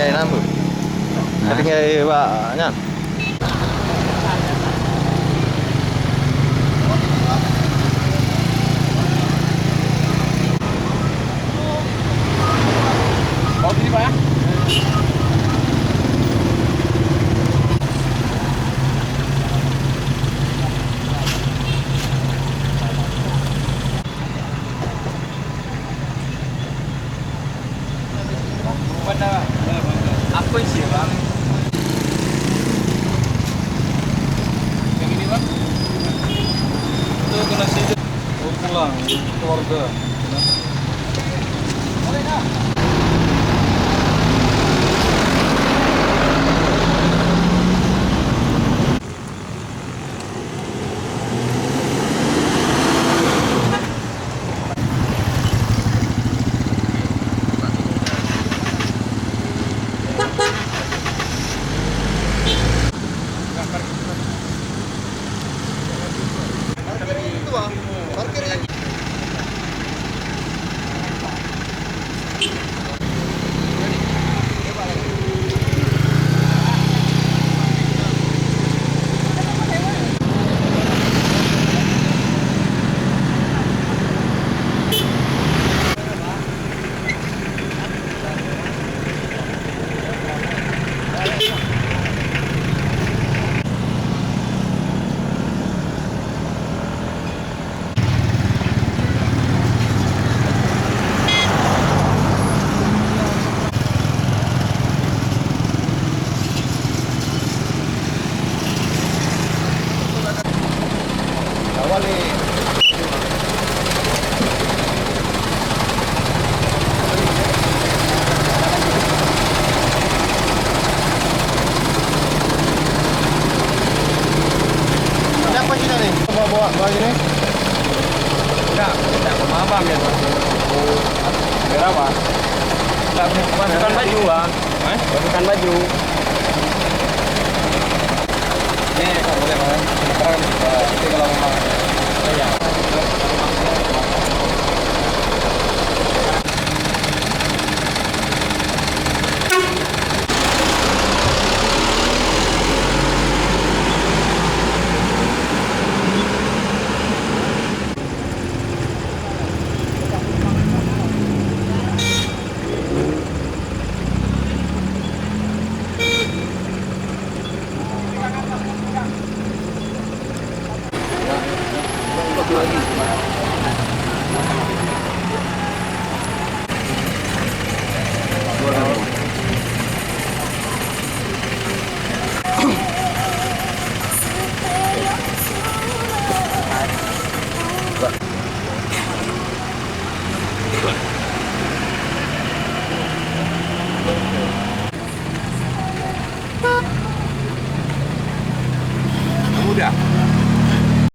ketinggalan apa? Ketinggalan banyak. Oh, sini Pak ya? Pada apa sih Bang? Yang ini Bang? Itu kena sih. Oh, pulang keluarga. Siapa sih nih? Bawa gini? Enggak sama Abang ya Bang. Berapa? Enggak bukan baju Bang. Bukan baju. Ini nggak boleh Bang. Sekarang nanti kalau memang ya. Pak.